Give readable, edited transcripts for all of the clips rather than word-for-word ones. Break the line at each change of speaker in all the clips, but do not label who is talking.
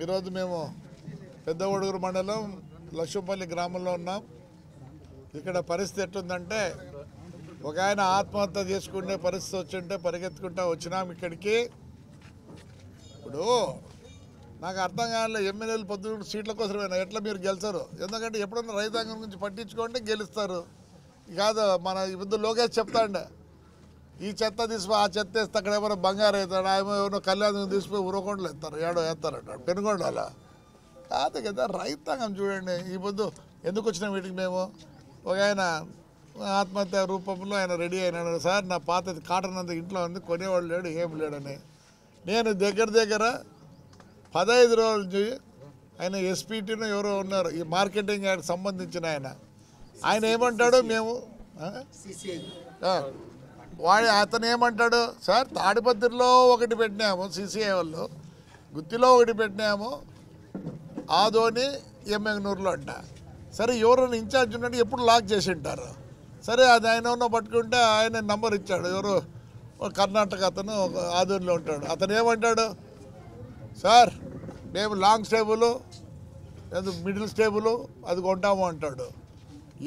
ఈరోజు మేము పెద్దగొడుగురు మండలం లక్ష్మపల్లి గ్రామంలో ఉన్నాం. ఇక్కడ పరిస్థితి ఎట్లుందంటే ఒక ఆయన ఆత్మహత్య చేసుకునే పరిస్థితి వచ్చింటే పరిగెత్తుకుంటా వచ్చినాం ఇక్కడికి. ఇప్పుడు నాకు అర్థం కాలే, ఎమ్మెల్యేలు పొద్దున్న సీట్ల కోసమైనా ఎట్లా మీరు గెలిచారు? ఎందుకంటే ఎప్పుడన్నా రైతాంగం గురించి పట్టించుకోండి గెలుస్తారు. కాదు మన ఇప్పుడు లోకేష్ చెప్తాండే, ఈ చెత్త తీసిపోయి ఆ చెత్త వేస్తే అక్కడ ఏమైనా బంగారు అవుతాడు, ఏమో కళ్యాణం తీసిపోయి ఉరకొండలు ఎత్తారు, ఏడో వేస్తారంటాడు పెనుగొండల. కాదు కదా, రైతాంగం చూడండి. ఈ పొద్దు ఎందుకు వచ్చిన వీటికి మేము ఒక ఆయన ఆత్మహత్య రూపంలో ఆయన రెడీ అయినాడు. సార్ నా పాత కాటన్ అంతా ఇంట్లో ఉంది, కొనేవాళ్ళు లేడు, ఏం లేడని. నేను దగ్గర 15 రోజుల నుంచి ఆయన ఎస్పీటీను ఎవరో ఉన్నారు, ఈ మార్కెటింగ్ యాడ్ సంబంధించిన ఆయన ఏమంటాడు, మేము అతను ఏమంటాడు, సార్ తాడిపత్రిలో ఒకటి పెట్టినాము సిసిఐ వాళ్ళు, గుత్తిలో ఒకటి పెట్టినాము, ఆదోని ఎమ్మెగనూరులో అంట. సరే ఎవరైనా ఇన్ఛార్జ్ ఉన్నట్టు ఎప్పుడు లాక్ చేసి ఉంటారు. సరే అది ఆయన ఉన్న పట్టుకుంటే ఆయన నంబర్ ఇచ్చాడు, ఎవరు కర్ణాటక అతను ఆదోనిలో ఉంటాడు. అతను ఏమంటాడు, సార్ మేము లాంగ్ స్టేబుల్ మిడిల్ స్టేబుల్ అది కొంటాము అంటాడు.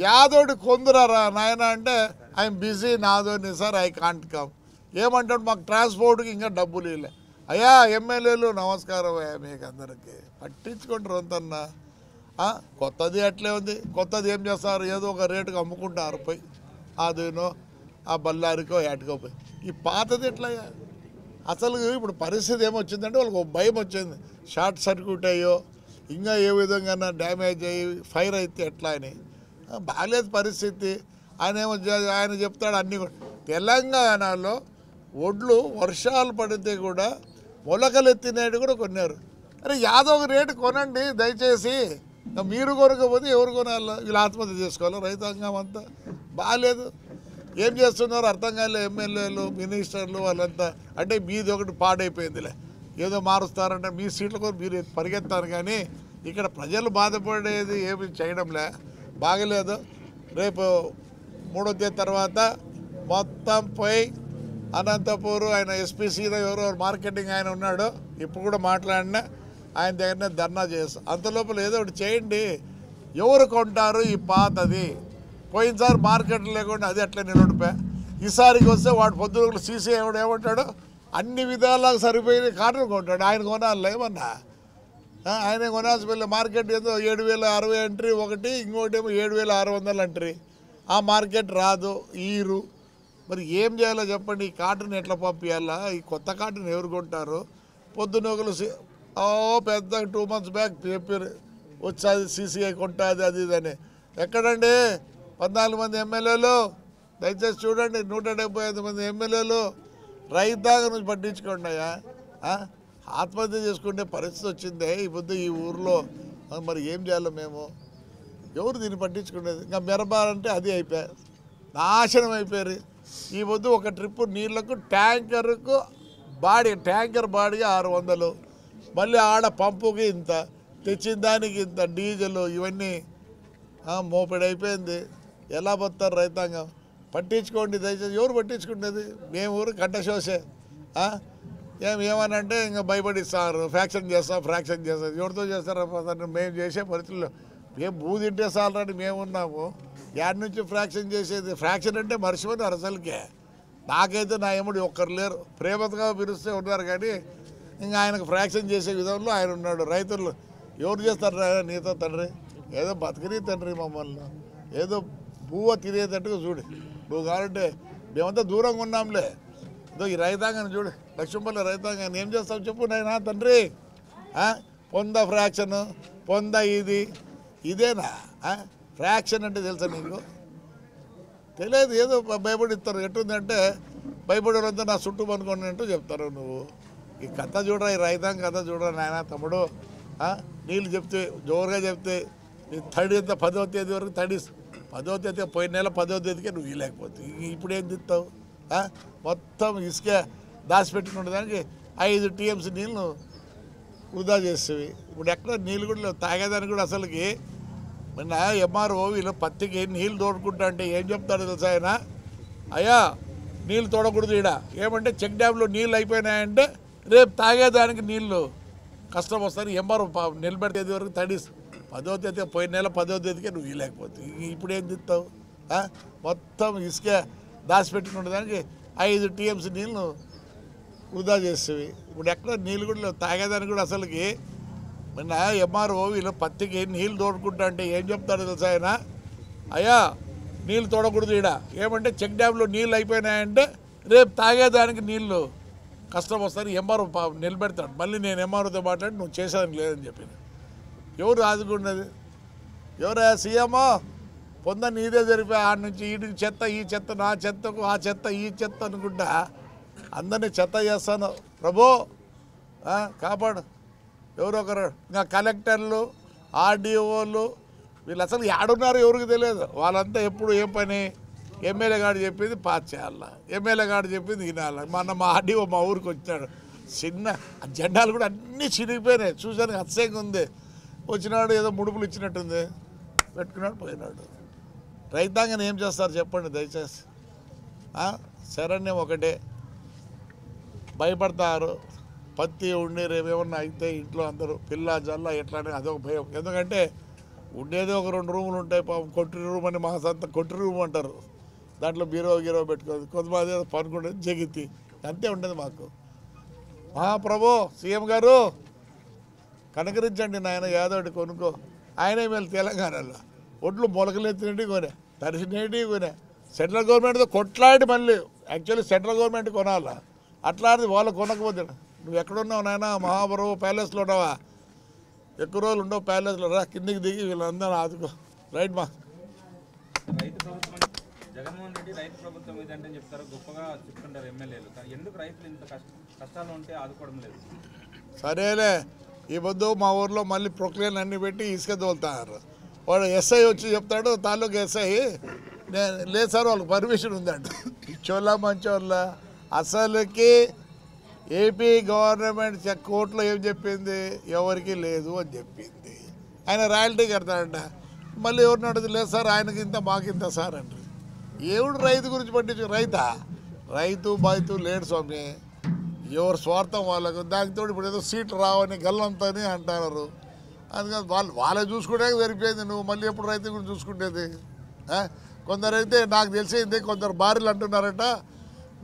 యాదోడి కొందరారా నాయన అంటే ఐఎమ్ బిజీ నాదోని సార్, ఐ కాంట్ కమ్. ఏమంటాడు, మాకు ట్రాన్స్పోర్ట్కి ఇంకా డబ్బులు ఇవ్వలే. అయ్యా ఎమ్మెల్యేలు నమస్కారం అయ్యా, మీకు అందరికీ పట్టించుకుంటారు అంతన్నా. కొత్తది అట్లే ఉంది, కొత్తది ఏం చేస్తారు, ఏదో ఒక రేటుకి అమ్ముకుంటారు పోయి అదేనో ఆ బల్లారికో ఏటుకో పోయి. ఈ పాతది ఎట్లయ్యా? అసలు ఇప్పుడు పరిస్థితి ఏమొచ్చిందంటే వాళ్ళకి ఒక భయం వచ్చింది, షార్ట్ సర్క్యూట్ అయ్యో ఇంకా ఏ విధంగా డ్యామేజ్ అయ్యి ఫైర్ అయితే ఎట్లా అని. బాగాలేదు పరిస్థితి. ఆయన చెప్తాడు అన్నీ కూడా. తెలంగాణలో ఒడ్లు వర్షాలు పడితే కూడా మొలకలు ఎత్తినట్టు కూడా కొన్నారు. అరే యాదవ్ రేటు కొనండి దయచేసి, మీరు కొనకపోతే ఎవరు కొనాలి? వీళ్ళు ఆత్మహత్య చేసుకోవాలి రైతాంగం అంతా. బాగాలేదు, ఏం చేస్తున్నారు అర్థం కాలే. ఎమ్మెల్యేలు మినిస్టర్లు వాళ్ళంతా అంటే మీది ఒకటి పాడైపోయిందిలే, ఏదో మారుస్తారంటే మీ సీట్ల కోసం మీరు పరిగెత్తారు, కానీ ఇక్కడ ప్రజలు బాధపడేది ఏమి చేయడంలే. బాగలేదు. రేపు 3వ తేదీ తర్వాత మొత్తం పోయి అనంతపూర్ ఆయన ఎస్పీసీలో ఎవరో మార్కెటింగ్ ఆయన ఉన్నాడు, ఇప్పుడు కూడా మాట్లాడినా ఆయన దగ్గరనే ధర్నా చేస్తాం. అంతలోపల ఏదో ఒకటి చేయండి. ఎవరు కొంటారు ఈ పాతది? పోయినసారి మార్కెట్ లేకుండా అది అట్లా నిలబడిపోయా. ఈసారికి వస్తే వాడు పొద్దున సీసీ ఎవడు ఏమంటాడు, అన్ని విధాలుగా సరిపోయిన కాటన్ కొంటాడు. ఆయన కొనాలి ఏమన్నా? ఆయన కొనాల్సి వెళ్ళి మార్కెట్ ఏదో 7,060 ఎంట్రీ ఒకటి, ఇంకోటి ఏమో 7,600 ఎంట్రీ. ఆ మార్కెట్ రాదు ఈరు. మరి ఏం చేయాలో చెప్పండి? ఈ కాటన్ ఎట్లా పంపించాలా? ఈ కొత్త కాటన్ ఎవరు కొంటారు? పొద్దున్న ఒకరు పెద్ద 2 months బ్యాక్ చెప్పారు వచ్చేది సీసీఐ కొంటుంది అది ఇదని. ఎక్కడండి 14 మంది ఎమ్మెల్యేలు? దయచేసి చూడండి, 175 మంది ఎమ్మెల్యేలు రైతాంగం నుంచి పట్టించుకోండి అయ్యా. ఆత్మహత్య చేసుకునే పరిస్థితి వచ్చిందే ఈ పొద్దు ఈ ఊర్లో. మరి ఏం చేయాలి మేము? ఎవరు దీన్ని పట్టించుకునేది? ఇంకా మెరబాలంటే అది అయిపోయారు, నాశనం అయిపోయారు. ఈ పొద్దు ఒక ట్రిప్పు నీళ్లకు ట్యాంకర్ బాడీ 600, మళ్ళీ ఆడ పంపుకి ఇంత, తెచ్చిన దానికి ఇంత, డీజిల్ ఇవన్నీ మోపెడైపోయింది. ఎలా పోతారు రైతాంగం? పట్టించుకోండి దయచేసి. ఎవరు పట్టించుకునేది? మేము ఊరు గడ్డశోసే. ఏమనంటే ఇంకా భయపడిస్తారు, ఫ్రాక్షన్ చేస్తాం. ఎవరితో చేస్తారో మేము చేసే పరిస్థితుల్లో మేము భూ తింటే సాలరాని మేమున్నాము. యాడ్ నుంచి ఫ్రాక్షన్ చేసేది? ఫ్రాక్షన్ అంటే మర్చిపోయినారు అసలుకే. నాకైతే నా ఎముడు ఒక్కరు లేరు, ప్రేమగా పిలుస్తే ఉన్నారు, కానీ ఇంకా ఆయనకు ఫ్రాక్షన్ చేసే విధంలో ఆయన ఉన్నాడు. రైతులు ఎవరు చేస్తారు నీతో తండ్రి? ఏదో బతికినీ తండ్రి మమ్మల్ని, ఏదో పువ్వు తినేటట్టుగా చూడు. నువ్వు కావాలంటే మేమంతా దూరంగా ఉన్నాంలే. ఇదో ఈ రైతాంగాన్ని చూడు, లక్ష్మపల్లి రైతాంగాన్ని ఏం చేస్తావు చెప్పు నాయనా తండ్రి. పొంద ఫ్రాక్షన్, పొంద ఇదేనా ఫ్రాక్షన్ అంటే? తెలుసా నీకు? తెలియదు. ఏదో భయపడిస్తారు. ఎట్టుందంటే భయపడేవారంతా నా చుట్టూ పనుకోండి అంటూ చెప్తారు. నువ్వు ఈ కథ చూడరా, ఈ రైతాంగ కథ చూడరా నాయన తమ్ముడు. నీళ్ళు చెప్తే జోరుగా చెప్తే నీ తడి ఎంత 10వ తేదీ వరకు తడి. 10వ తేదీ పోయిన నెల 10వ తేదీకే నువ్వు ఇవ్వలేకపోతే ఇప్పుడు ఏం తిస్తావు? మొత్తం ఇసుక దాచిపెట్టుకునే దానికి 5 TMC నీళ్ళు వృధా చేసేవి. ఇప్పుడు ఎక్కడ నీళ్ళు కూడా లేవు తాగేదానికి కూడా. అసలుకి మొన్న MRO వీళ్ళు పత్తికి నీళ్ళు తోడుకుంటా అంటే ఏం చెప్తాడో తెలుసా ఆయన, అయ్యా నీళ్ళు తోడకూడదు ఈడ, ఏమంటే చెక్ డ్యామ్లో నీళ్ళు అయిపోయినాయంటే రేపు తాగేదానికి నీళ్ళు కష్టం వస్తుంది ఎంఆర్ఓ నిలబెట్టేది వరకు తడి 10వ తేదీ పోయిన నెల 10వ తేదీకే నువ్వు ఇవ్వలేకపోతే ఇప్పుడు ఏం తిస్తావు మొత్తం ఇసుక దాచిపెట్టుకునే దానికి 5 టీఎంసీ నీళ్ళు వృధా చేసేవి ఇప్పుడు ఎక్కడ నీళ్ళు కూడా లేవు తాగేదానికి కూడా అసలుకి మొన్న ఎంఆర్ఓ వీళ్ళు పత్తికి నీళ్ళు తోడుకుంటా అంటే ఏం చెప్తాడో తెలుసా ఆయన అయ్యా నీళ్ళు తోడకూడదు ఈడ ఏమంటే చెక్ డ్యాంలో నీళ్ళు అయిపోయినాయంటే రేపు తాగేదానికి నీళ్ళు కష్టం వస్తుంది ఎంఆర్ఓ నిలబెడతాడు మళ్ళీ నేను ఎంఆర్ఓతో మాట్లాడి నువ్వు చేసేదానికి లేదని చెప్పిన ఎవరు ఆదుకున్నది ఎవరా సీఎమో పొంద నీదే జరిపి ఆడ నుంచి ఈడికి చెత్త ఈ చెత్త నా చెత్తకు ఆ చెత్త ఈ చెత్త అనుకుంటా అందరినీ చెత్త చేస్తాను ప్రభు కాపాడు ఎవరో ఒకరు ఇంకా కలెక్టర్లు ఆర్డీఓలు వీళ్ళు అసలు ఏడున్నారు ఎవరికి తెలియదు వాళ్ళంతా ఎప్పుడు ఏం పని ఎమ్మెల్యే గారు చెప్పింది పాస్ చేయాల ఎమ్మెల్యే గారు చెప్పింది వినాలి మా ఆర్డీఓ మా ఊరికి వచ్చాడు చిన్న జెండాలు కూడా అన్నీ చిరిగిపోయినాయి చూసానికి అసహ్యంగా ఉంది వచ్చినాడు ఏదో ముడుపులు ఇచ్చినట్టుంది పెట్టుకున్నాడు పోయినాడు రైతాంగం ఏం చేస్తారు చెప్పండి దయచేసి శరణ్యం ఒకటే భయపడతారు పత్తి ఉండి రేపు ఏమన్నా అయితే ఇంట్లో అందరూ పిల్ల జల్ల ఎట్లా అదొక భయం ఎందుకంటే ఉండేది ఒక 2 రూములు ఉంటాయి పాపం కొట్టి రూమ్ అని మా సంత కొట్టి రూమ్ అంటారు దాంట్లో బీరో పెట్టుకోదు కొంతమంది పనుకుంటుంది జగితి అంతే ఉండేది మాకు ప్రభు సీఎం గారు కనకరించండి నాయన యాదవుడి కొనుక్కో ఆయనే మేలు తెలంగాణలో ఒడ్లు మొలకలెత్తినట్టు కొనే తరిసినట్టు కొనే సెంట్రల్ గవర్నమెంట్తో కొట్లాడి మళ్ళీ యాక్చువల్లీ సెంట్రల్ గవర్నమెంట్ కొనాలా అట్లాంటిది వాళ్ళు కొనకపోతే నువ్వు ఎక్కడున్నావు నాయన మహాబరావు ప్యాలెస్లో ఉన్నావా ఎక్కువ రోజులు ఉండవు ప్యాలెస్లో రా కిందికి దిగి వీళ్ళందరూ ఆదుకో రైట్ మా
రైతు ప్రభుత్వం జగన్మోహన్ రెడ్డి రైతు ప్రభుత్వం ఇదంటే చెప్తారు గొప్పగా చెప్తుంటారు ఎమ్మెల్యేలు ఎందుకు రైతులు ఇంత కష్టాలు ఉంటే ఆదుకోవడం లేదు
సరేలే ఈ పొద్దు మా ఊర్లో మళ్ళీ ప్రొక్లేన్ అన్ని పెట్టి ఇసుక తోలుతారు వాడు ఎస్ఐ వచ్చి చెప్తాడు తాలూకు ఎస్ఐ లేదు సార్ వాళ్ళకి పర్మిషన్ ఉందంట ఇచ్చోళ్ళ మంచోళ్ళ అసలుకి ఏపీ గవర్నమెంట్ కోర్టులో ఏం చెప్పింది ఎవరికి లేదు అని చెప్పింది ఆయన రాయల్టీ కడతాడంట మళ్ళీ ఎవరిని అడుగుతుంది లేదు సార్ ఆయనకి ఇంత మాకింత సార్ అంటారు ఎవడు రైతు గురించి పట్టించు రైతు బాధితు లేడు స్వామి ఎవరు స్వార్థం వాళ్ళకు దానితో ఇప్పుడు ఏదో సీట్లు రావని గల్లంతని అంటున్నారు అందుకని వాళ్ళే చూసుకుంటే సరిపోయింది నువ్వు మళ్ళీ ఎప్పుడు రైతు గురించి చూసుకుంటేది కొందరైతే నాకు తెలిసింది కొందరు భార్యలు అంటున్నారట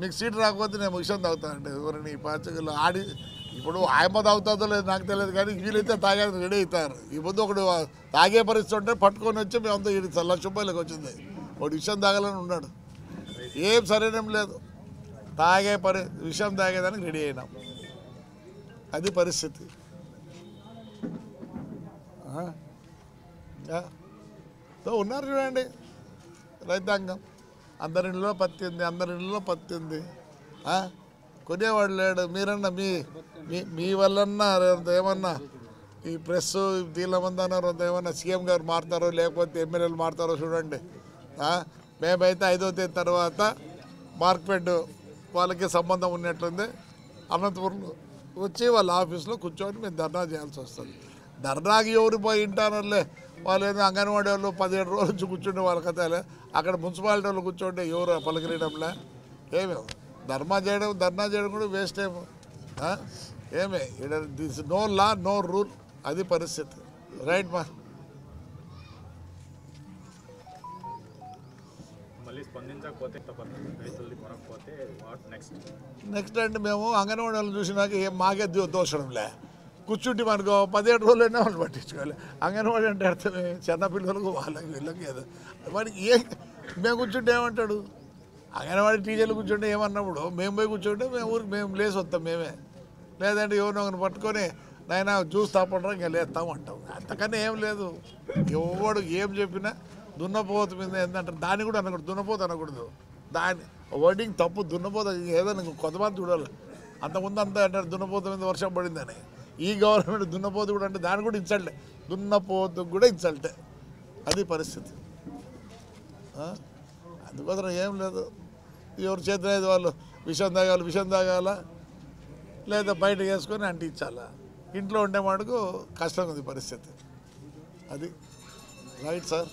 మీకు సీట్ రాకపోతే నేను విషయం తాగుతానంటే ఎవరిని పాచకులు ఆడి ఇప్పుడు ఆయమ్మ తాగుతుందో లేదు నాకు తెలియదు కానీ వీళ్ళైతే తాగేది రెడీ అవుతారు ఈ ముందు ఒకడు తాగే పరిస్థితి ఉంటే పట్టుకొని వచ్చి మేమంతా 1,00,000 రూపాయలకు వచ్చింది ఒకటి విషయం తాగాలని ఉన్నాడు ఏం సరైన లేదు విషయం తాగేదానికి రెడీ అయినాం అది పరిస్థితి ఉన్నారు చూడండి రైతాంగం అందరి ఇళ్ళలో పత్తి ఉంది కొనేవాడు లేడు మీరన్నా మీ వల్లన్నా ఏమన్నా ఈ ప్రెస్ దీనిలో మంది అన్నారు ఏమన్నా సీఎం గారు మారుతారో లేకపోతే ఎమ్మెల్యేలు మారుతారో చూడండి మేమైతే 5వ తేదీ తర్వాత మార్కెట్ వాళ్ళకి సంబంధం ఉన్నట్లుంది అనంతపురంలో వచ్చి వాళ్ళ ఆఫీస్లో కూర్చొని మేము ధర్నా చేయాల్సి వస్తుంది ధర్నాకి ఎవరు పోయి వింటానలే వాళ్ళు ఏదో అంగన్వాడీ వాళ్ళు 17 రోజుల నుంచి కూర్చుంటే వాళ్ళ కథలే అక్కడ మున్సిపాలిటీ వాళ్ళు కూర్చోండి ఎవరు పలకరీయడంలే ఏమేమో ధర్నా చేయడం కూడా వేస్ట్ ఏమో ఏమే this no law no rule అది పరిస్థితి రైట్ మా నెక్స్ట్ అంటే మేము అంగన్వాడీ వాళ్ళు చూసినాక మాకే దోషడంలే కూర్చుంటే మనకు 17 రోజులైనా వాళ్ళు పట్టించుకోవాలి అంగన్వాడీ అంటే అర్థమే చిన్నపిల్లలకు వీళ్ళకి ఏదో వాడికి మేము కూర్చుంటే ఏమంటాడు అంగన్వాడీ టీచర్లు కూర్చుంటే ఏమన్నప్పుడు మేము పోయి కూర్చుంటే మేము లేసి వస్తాం మేమే లేదంటే ఎవరినో ఒకరిని పట్టుకొని నాయన జ్యూస్ తాపడరా ఇంకా లేస్తాం అంటాం అంతకన్నా ఏం లేదు ఎవడు ఏం చెప్పినా దున్నపోతు మీద ఏంటంటారు దాన్ని కూడా అనకూడదు దున్నపోతు అనకూడదు దాని వర్డింగ్ తప్పు దున్నపోతు ఏదైనా కొంతమంది చూడాలి అంతకుముందు అంతా అంటారు దున్నపోతు మీద వర్షం పడిందని ఈ గవర్నమెంట్ దున్నపోతు కూడా అంటే దాన్ని కూడా ఇన్సల్టే దున్నపోతు కూడా ఇన్సల్టే అది పరిస్థితి అందుకోసం ఏం లేదు ఎవరు చేతనేది వాళ్ళు విషం తాగాల లేదా బయటకు వేసుకొని అంటించాలా ఇంట్లో ఉండే మటుకు కష్టం ఉంది పరిస్థితి అది రైట్ సార్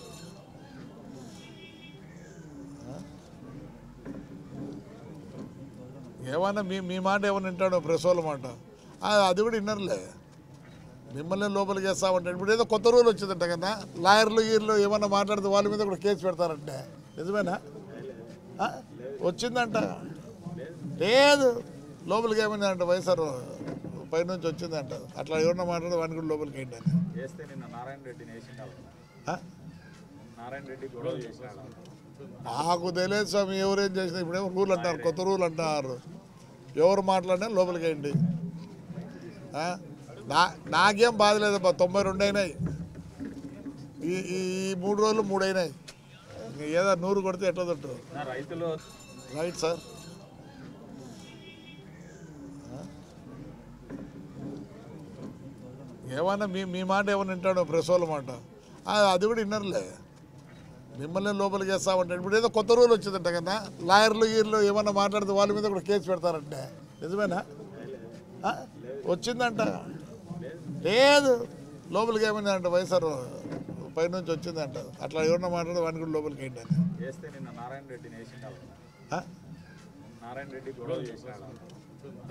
ఏమన్నా మీ మాట ఏమన్నా వింటాడో ప్రెస్ వాళ్ళ మాట అది కూడా విన్నర్లే మిమ్మల్ని లోపలికి వేస్తామంటే ఇప్పుడు ఏదో కొత్త రూల్ వచ్చిందంట కదా, లాయర్లు గీర్లు ఏమన్నా మాట్లాడితే వాళ్ళ మీద కూడా కేసు పెడతారంటే నిజమేనా? వచ్చిందంట లేదు, లోపలికి ఏమైంది అంటే వైఎస్ఆర్ పైనుంచి వచ్చిందంట. అట్లా ఎవరన్నా మాట్లాడితే వాడిని కూడా లోపలికి వేయండి అని. నాకు తెలియదు స్వామి ఎవరేం చేసినా. ఇప్పుడేమో రూల్ అంటారు, కొత్త రూల్ అంటారు. ఎవరు మాట్లాడినా లోపలికి వేయండి. నాకేం బాధ లేదబ్బా, 92 అయినాయి. ఈ 3 రోజులు 3 అయినాయి. ఏదో 100 కొడితే ఎట్లా తట్టు
రైతులు.
Right sir. ఏమన్నా మీ మాట ఏమన్నా వింటాడు, ప్రెస్ వాళ్ళ మాట అది కూడా విన్నర్లే. మిమ్మల్ని లోపలికి వేస్తామంటే ఇప్పుడు ఏదో కొత్త రూల్ వచ్చిందంట కదా, లాయర్లు గీర్లు ఏమన్నా మాట్లాడితే వాళ్ళ మీద కూడా కేసు పెడతారంటే నిజమేనా? వచ్చిందంట లేదు, లోపలికి ఏమైంది అంటే వైఎస్ఆర్ పైనుంచి వచ్చిందంట. అట్లా ఎవరన్నా మాట్లాడితే వాడిని కూడా లోపలికి వేయండి అని.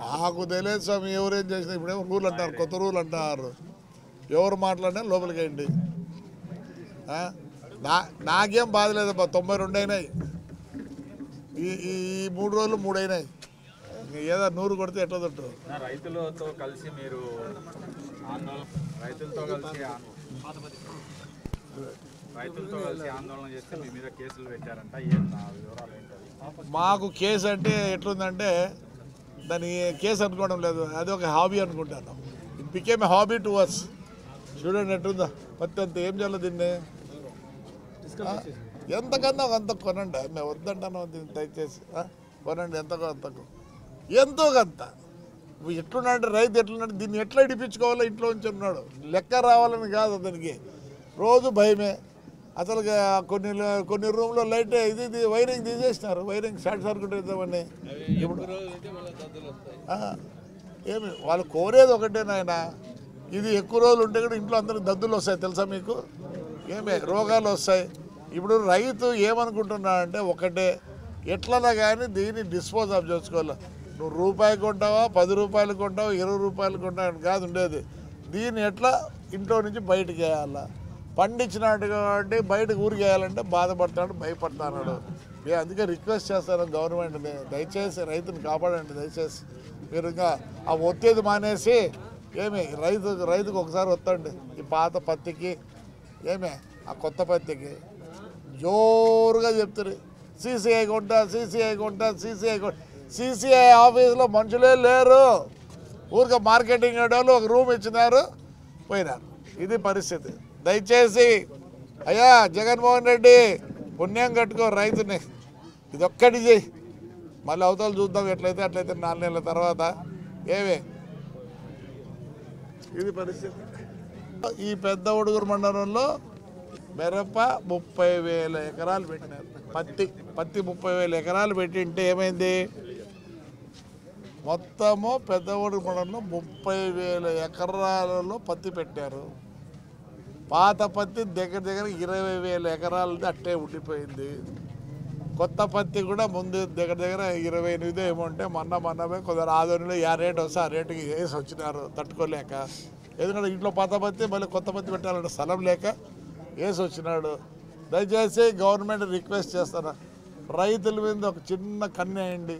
నాకు తెలియదు స్వామి ఎవరేం చేసినా. ఇప్పుడేమో రూల్ అంటారు, కొత్త రూల్ అంటారు. ఎవరు మాట్లాడినా లోపలికి వేయండి. నాకేం బాధ లేదబ్బా, 92 అయినాయి. ఈ 3 రోజులు 3 అయినాయి. ఏదో 100 కొడితే ఎట్లా తట్టు
రైతులతో కలిసి మీరు రైతులతో కలిసి ఆందోళన చేస్తే మీ మీద కేసులు పెట్టారంట. ఏం వివరాలు ఏంటది?
మాకు కేసు అంటే ఎట్లుందంటే దాని కేసు అనుకోవడం లేదు, అది ఒక హాబీ అనుకుంటాను. It became a hobby to us. చూడండి ఎట్లుందా పత్తి అంత ఏం చేయాలి దీన్ని. ఎంతకన్నా అంత కొనండి, మేము వద్దంటాను దీన్ని దయచేసి కొనండి. ఎంతకో అంతకు, ఎంతో కొంత. ఎట్లున్నాడంటే రైతు ఎట్లున్నాడు, దీన్ని ఎట్లా ఇడిపించుకోవాలో ఇంట్లో ఉంచి ఉన్నాడు. లెక్క రావాలని కాదు అతనికి, రోజు భయమే. అసలు కొన్ని రూమ్లో లైట్ ఇది వైరింగ్ తీసేసినారు, వైరింగ్ షార్ట్ సర్క్యూట్ అవుతామని. ఇప్పుడు ఏమి వాళ్ళు కోరేది ఒకటే నాయన, ఇది ఎక్కువ రోజులు ఉంటే కూడా ఇంట్లో అందరికి దద్దులు వస్తాయి తెలుసా మీకు, ఏమే రోగాలు వస్తాయి. ఇప్పుడు రైతు ఏమనుకుంటున్నాడంటే ఒకటే, ఎట్లన్నా కానీ దీన్ని డిస్పోజ్ ఆఫ్ చేసుకోవాలి. నువ్వు రూపాయి కొంటావా, 10 రూపాయలు కొంటావా, 20 రూపాయలు కొంటావా అని కాదు ఉండేది. దీన్ని ఎట్లా ఇంట్లో నుంచి బయటకు వేయాలా. పండించినట్టు కాబట్టి బయటకు ఊరికి వేయాలంటే బాధపడతాడు, భయపడతాడు. నేను అందుకే రిక్వెస్ట్ చేస్తాను గవర్నమెంట్ని, దయచేసి రైతుని కాపాడండి. దయచేసి మీరు ఇంకా ఆ ఒత్తేది మానేసి ఏమి రైతుకు ఒకసారి వస్తండి. ఈ పాత పత్తికి ఏమే ఆ కొత్త పత్తికి జోరుగా చెప్తారు సీసీఐ కొంటా, సీసీఐ కొంటా, సీసీఐ కొంటా. సీసీఐ ఆఫీస్లో మనుషులే లేరు, ఊరికే మార్కెటింగ్ వాళ్ళు ఒక రూమ్ ఇచ్చినారు పోయినారు. ఇది పరిస్థితి. దయచేసి అయ్యా జగన్మోహన్ రెడ్డి పుణ్యం కట్టుకో రైతుని, ఇదొక్కటి చేయి. మళ్ళీ అవతలు చూద్దాం ఎట్లయితే అట్లయితే 4 నెలల తర్వాత. ఏవే ఇది పరిస్థితి. ఈ పెద్ద ఉడుగురు మండలంలో మిరప 30,000 ఎకరాలు పెట్టినారు. పత్తి 30,000 ఎకరాలు పెట్టింటే ఏమైంది, మొత్తము పెద్ద ఉడుగురు మండలంలో 30,000 ఎకరాలలో పత్తి పెట్టారు. పాత పత్తి దగ్గర 20,000 ఎకరాలది అట్టే ఉండిపోయింది. కొత్త పత్తి కూడా ముందు దగ్గర 28 ఏమో ఉంటే మొన్నమే కొందరు ఆదోనిలో ఏ రేటు వస్తే ఆ రేటుకి వేసి వచ్చినారు తట్టుకోలేక. ఎందుకంటే ఇంట్లో పాత పత్తి మళ్ళీ కొత్త పత్తి పెట్టాలంటే స్థలం లేక వేసి వచ్చినాడు. దయచేసి గవర్నమెంట్ రిక్వెస్ట్ చేస్తాను, రైతుల మీద ఒక చిన్న కన్నేయండి,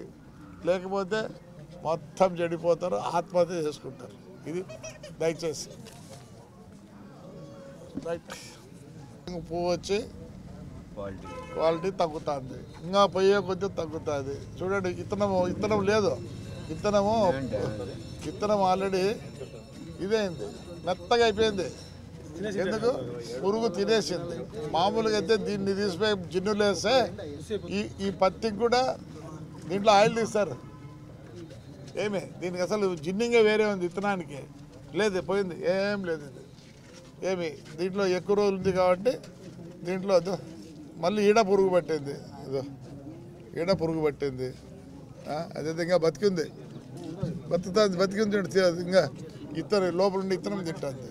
లేకపోతే మొత్తం చెడిపోతారు, ఆత్మహత్య చేసుకుంటారు. ఇది దయచేసి రైట్. పువ్వు వచ్చి క్వాలిటీ తగ్గుతుంది, ఇంకా పోయే కొద్దిగా తగ్గుతుంది. చూడండి ఇత్తనం లేదు, విత్తనం ఆల్రెడీ ఇదేంది మెత్తగా అయిపోయింది. ఎందుకు పురుగు తినేసింది. మామూలుగా అయితే దీన్ని తీసిపోయి జిన్నులు వేస్తే ఈ పత్తికి కూడా దీంట్లో ఆయిల్ తీస్తారు. ఏమి దీనికి అసలు జిన్నింగే వేరే ఉంది, విత్తనానికి లేదు, పోయింది, ఏం లేదు. ఇది ఏమి దీంట్లో ఎక్కువ రోజులు ఉంది కాబట్టి దీంట్లో మళ్ళీ ఈడ పురుగు పట్టింది. ఇదో ఈడ పురుగు పట్టింది. అదే ఇంకా బతికింది చూడండి. ఇంకా ఇత్తనం లోపల ఉండి ఇత్తనం తింటుంది.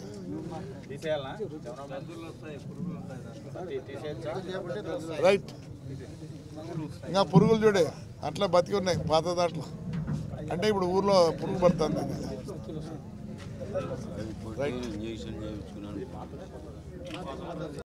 రైట్. ఇంకా పురుగులు చూడే అట్లా బతికి ఉన్నాయి పాత దాంట్లో. అంటే ఇప్పుడు ఊర్లో పురుగు పడుతుంది. రైట్.
ఇంజక్షన్ చేయించుకున్నాను.